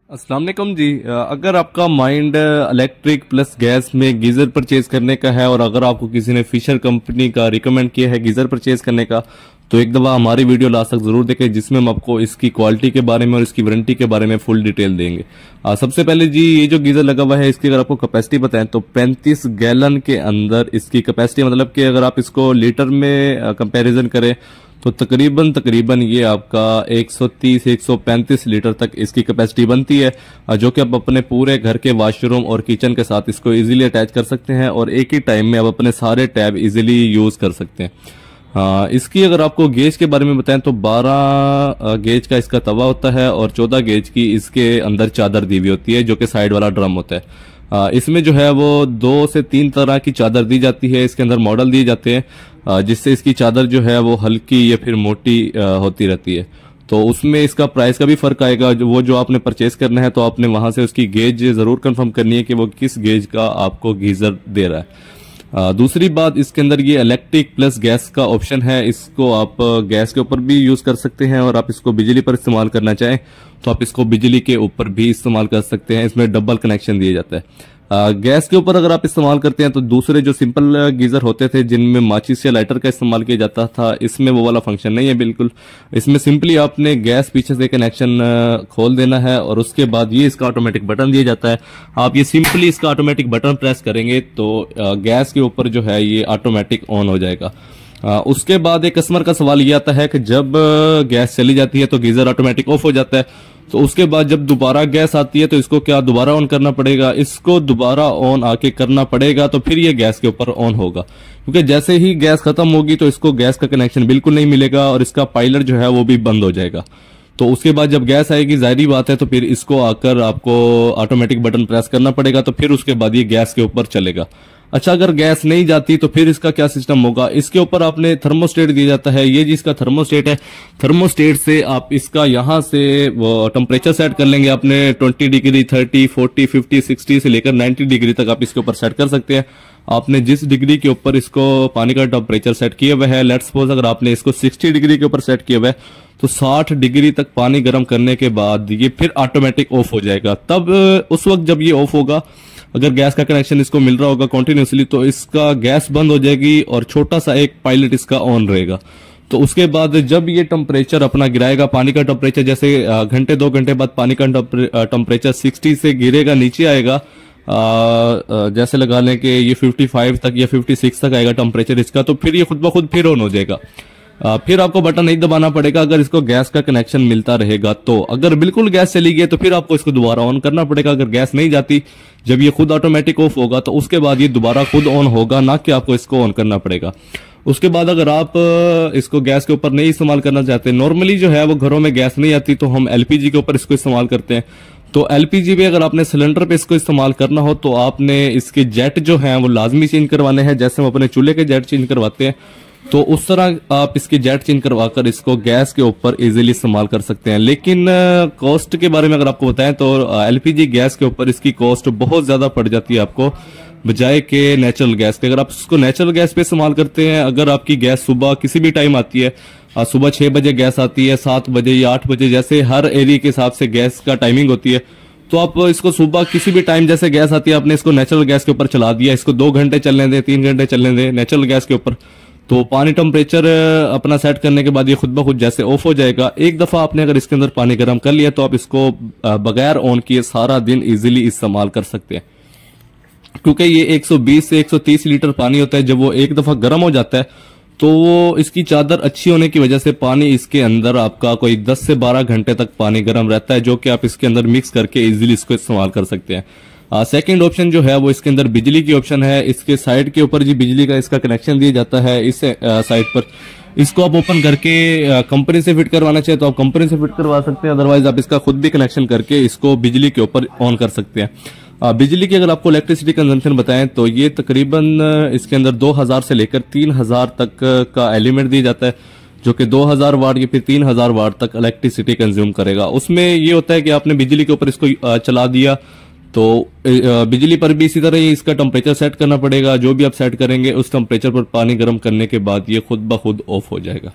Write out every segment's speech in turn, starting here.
अस्सलाम वालेकुम जी। अगर आपका माइंड इलेक्ट्रिक प्लस गैस में गीज़र परचेज करने का है और अगर आपको किसी ने फिशर कंपनी का रिकमेंड किया है गीज़र परचेज करने का, तो एक दफ़ा हमारी वीडियो लास्ट तक ज़रूर देखें, जिसमें हम आपको इसकी क्वालिटी के बारे में और इसकी वारंटी के बारे में फुल डिटेल देंगे। सबसे पहले जी, ये जो गीज़र लगा हुआ है इसकी अगर आपको कैपेसिटी बताएं तो 35 गैलन के अंदर इसकी कैपेसिटी, मतलब कि अगर आप इसको लीटर में कंपैरिजन करें तो तकरीबन ये आपका 130-135 लीटर तक इसकी कैपेसिटी बनती है, जो कि आप अपने पूरे घर के वॉशरूम और किचन के साथ इसको इजीली अटैच कर सकते हैं और एक ही टाइम में आप अपने सारे टैब इजीली यूज कर सकते हैं। इसकी अगर आपको गेज के बारे में बताएं तो 12 गेज का इसका तवा होता है और 14 गेज की इसके अंदर चादर दी हुई होती है, जो कि साइड वाला ड्रम होता है। इसमें जो है वो 2 से 3 तरह की चादर दी जाती है, इसके अंदर मॉडल दिए जाते हैं, जिससे इसकी चादर जो है वो हल्की या फिर मोटी होती रहती है। तो उसमें इसका प्राइस का भी फर्क आएगा। जो आपने परचेस करना है तो आपने वहां से उसकी गेज जरूर कंफर्म करनी है कि वो किस गेज का आपको गीजर दे रहा है। दूसरी बात, इसके अंदर ये इलेक्ट्रिक प्लस गैस का ऑप्शन है। इसको आप गैस के ऊपर भी यूज कर सकते हैं और आप इसको बिजली पर इस्तेमाल करना चाहें तो आप इसको बिजली के ऊपर भी इस्तेमाल कर सकते हैं। इसमें डबल कनेक्शन दिया जाता है। गैस के ऊपर अगर आप इस्तेमाल करते हैं तो दूसरे जो सिंपल गीजर होते थे जिनमें माचिस या लाइटर का इस्तेमाल किया जाता था, इसमें वो वाला फंक्शन नहीं है बिल्कुल। इसमें सिंपली आपने गैस पीछे से कनेक्शन खोल देना है और उसके बाद ये इसका ऑटोमेटिक बटन दिया जाता है। आप ये सिंपली इसका ऑटोमेटिक बटन प्रेस करेंगे तो गैस के ऊपर जो है ये ऑटोमेटिक ऑन हो जाएगा। उसके बाद एक कस्टमर का सवाल ये आता है कि जब गैस चली जाती है तो गीजर ऑटोमेटिक ऑफ हो जाता है, तो उसके बाद जब दोबारा गैस आती है तो इसको क्या दोबारा ऑन करना पड़ेगा? इसको दोबारा ऑन आके करना पड़ेगा तो फिर ये गैस के ऊपर ऑन होगा, क्योंकि जैसे ही गैस खत्म होगी तो इसको गैस का कनेक्शन बिल्कुल नहीं मिलेगा और इसका पायलट जो है वो भी बंद हो जाएगा। तो उसके बाद जब गैस आएगी, जाहिर बात है, तो फिर इसको आकर आपको ऑटोमेटिक बटन प्रेस करना पड़ेगा, तो फिर उसके बाद ये गैस के ऊपर चलेगा। अच्छा, अगर गैस नहीं जाती तो फिर इसका क्या सिस्टम होगा? इसके ऊपर आपने थर्मोस्टेट दिया जाता है। ये जिसका थर्मोस्टेट है, थर्मोस्टेट से आप इसका यहां से वो टेम्परेचर सेट कर लेंगे अपने 20 डिग्री, 30, 40, 50, 60 से लेकर 90 डिग्री तक आप इसके ऊपर सेट कर सकते हैं। आपने जिस डिग्री के ऊपर इसको पानी का टेम्परेचर सेट किया हुआ है, लेट्स सपोज अगर आपने इसको 60 डिग्री के ऊपर सेट किया हुआ है तो 60 डिग्री तक पानी गर्म करने के बाद ये फिर ऑटोमेटिक ऑफ हो जाएगा। तब उस वक्त जब ये ऑफ होगा, अगर गैस का कनेक्शन इसको मिल रहा होगा कंटिन्यूसली, तो इसका गैस बंद हो जाएगी और छोटा सा एक पायलट इसका ऑन रहेगा। तो उसके बाद जब ये टेम्परेचर अपना गिराएगा, पानी का टेम्परेचर जैसे घंटे 2 घंटे बाद पानी का टेम्परेचर 60 से गिरेगा, नीचे आएगा, जैसे लगा लें कि ये 55 तक या 56 तक आएगा टेम्परेचर इसका, तो फिर ये खुद ब खुद फिर ऑन हो जाएगा। फिर आपको बटन नहीं दबाना पड़ेगा अगर इसको गैस का कनेक्शन मिलता रहेगा। तो अगर बिल्कुल गैस चली गई तो फिर आपको इसको दोबारा ऑन करना पड़ेगा। अगर गैस नहीं जाती, जब ये खुद ऑटोमेटिक ऑफ होगा तो उसके बाद ये दोबारा खुद ऑन होगा, ना कि आपको इसको ऑन करना पड़ेगा। उसके बाद अगर आप इसको गैस के ऊपर नहीं इस्तेमाल करना चाहते, नॉर्मली जो है वो घरों में गैस नहीं आती तो हम एलपीजी के ऊपर इसको इस्तेमाल करते हैं। तो एलपीजी पे अगर आपने सिलेंडर पे इसको इस्तेमाल करना हो तो आपने इसके जेट जो हैं वो लाजमी चेंज करवाने हैं, जैसे हम अपने चूल्हे के जेट चेंज करवाते हैं, तो उस तरह आप इसके जेट चेंज करवाकर इसको गैस के ऊपर इजीली इस्तेमाल कर सकते हैं। लेकिन कॉस्ट के बारे में अगर आपको बताएं तो एलपीजी गैस के ऊपर इसकी कॉस्ट बहुत ज्यादा पड़ जाती है आपको, बजाय के नेचुरल गैस के। अगर आप इसको नेचुरल गैस पे इस्तेमाल करते हैं, अगर आपकी गैस सुबह किसी भी टाइम आती है, सुबह 6 बजे गैस आती है, 7 बजे या 8 बजे, जैसे हर एरिया के हिसाब से गैस का टाइमिंग होती है, तो आप इसको सुबह किसी भी टाइम जैसे गैस आती है आपने इसको नेचुरल गैस के ऊपर चला दिया, इसको 2 घंटे चलने दें, 3 घंटे चलने दें नेचुरल गैस के ऊपर, तो पानी टेम्परेचर अपना सेट करने के बाद ये खुद ब खुद जैसे ऑफ हो जाएगा। एक दफा आपने अगर इसके अंदर पानी गर्म कर लिया तो आप इसको बगैर ऑन किए सारा दिन इजीली इस्तेमाल कर सकते हैं, क्योंकि ये 120 से 130 लीटर पानी होता है। जब वो एक दफा गर्म हो जाता है तो वो इसकी चादर अच्छी होने की वजह से पानी इसके अंदर आपका कोई 10 से 12 घंटे तक पानी गर्म रहता है, जो कि आप इसके अंदर मिक्स करके इजीली इसको इस्तेमाल कर सकते हैं। सेकंड ऑप्शन जो है वो इसके अंदर बिजली की ऑप्शन है। इसके साइड के ऊपर जी बिजली का इसका कनेक्शन दिया जाता है इस साइड पर। इसको आप ओपन करके कंपनी से फिट करवाना चाहे तो आप कंपनी से फिट करवा सकते हैं, अदरवाइज आप इसका खुद भी कनेक्शन करके इसको बिजली के ऊपर ऑन कर सकते हैं। बिजली की अगर आपको इलेक्ट्रिसिटी कंजम्पशन बताएं तो ये तकरीबन इसके अंदर 2000 से लेकर 3000 तक का एलिमेंट दिया जाता है, जो कि 2000 वाट या फिर 3000 वाट तक इलेक्ट्रिसिटी कंज्यूम करेगा। उसमें ये होता है कि आपने बिजली के ऊपर इसको चला दिया तो बिजली पर भी इसी तरह ही इसका टेम्परेचर सेट करना पड़ेगा। जो भी आप सेट करेंगे उस टेम्परेचर पर पानी गर्म करने के बाद ये खुद ब खुद ऑफ हो जाएगा।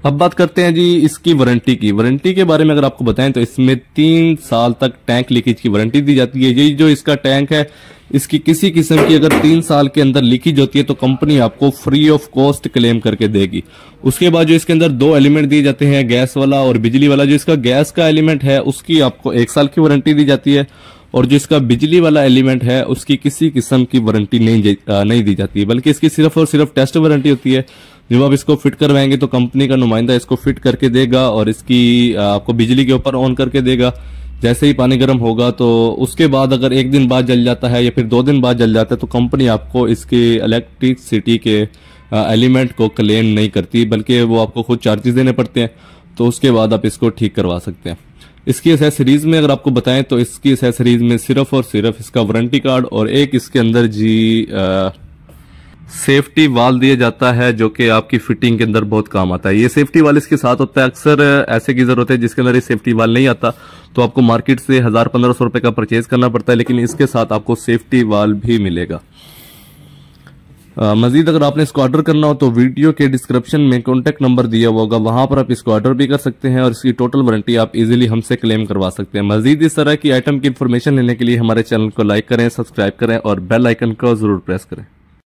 अब बात करते हैं जी इसकी वारंटी की। वारंटी के बारे में अगर आपको बताएं तो इसमें 3 साल तक टैंक लीकेज की वारंटी दी जाती है। यही जो इसका टैंक है, इसकी किसी किस्म की अगर 3 साल के अंदर लीकेज होती है तो कंपनी आपको फ्री ऑफ कॉस्ट क्लेम करके देगी। उसके बाद जो इसके अंदर 2 एलिमेंट दिए जाते हैं, गैस वाला और बिजली वाला। जो इसका गैस का एलिमेंट है उसकी आपको 1 साल की वारंटी दी जाती है, और जो इसका बिजली वाला एलिमेंट है उसकी किसी किस्म की वारंटी नहीं दी जाती है, बल्कि इसकी सिर्फ और सिर्फ टेस्ट वारंटी होती है। जब आप इसको फिट करवाएंगे तो कंपनी का नुमाइंदा इसको फिट करके देगा और इसकी आपको बिजली के ऊपर ऑन करके देगा। जैसे ही पानी गर्म होगा तो उसके बाद अगर 1 दिन बाद जल जाता है या फिर 2 दिन बाद जल जाता है तो कंपनी आपको इसके इलेक्ट्रिसिटी के एलिमेंट को क्लेम नहीं करती, बल्कि वो आपको खुद चार्जेस देने पड़ते हैं। तो उसके बाद आप इसको ठीक करवा सकते हैं। इसकी एसेसरीज में अगर आपको बताएं तो इसकी एसेसरीज में सिर्फ और सिर्फ इसका वारंटी कार्ड और एक इसके अंदर जी सेफ्टी वाल दिया जाता है, जो कि आपकी फिटिंग के अंदर बहुत काम आता है। ये सेफ्टी वाल इसके साथ होता है। अक्सर ऐसे गीजर होते हैं जिसके अंदर ये सेफ्टी वाल नहीं आता, तो आपको मार्केट से 1000-1500 रुपए का परचेज करना पड़ता है, लेकिन इसके साथ आपको सेफ्टी वाल भी मिलेगा। मजीद अगर आपने इसको ऑर्डर करना हो तो वीडियो के डिस्क्रिप्शन में कॉन्टैक्ट नंबर दिया हुआ होगा, वहां पर आप इसको ऑर्डर भी कर सकते हैं और इसकी टोटल वारंटी आप इजीली हमसे क्लेम करवा सकते हैं। मजीद इस तरह की आइटम की इंफॉर्मेशन लेने के लिए हमारे चैनल को लाइक करें, सब्सक्राइब करें और बेल आइकन को जरूर प्रेस करें।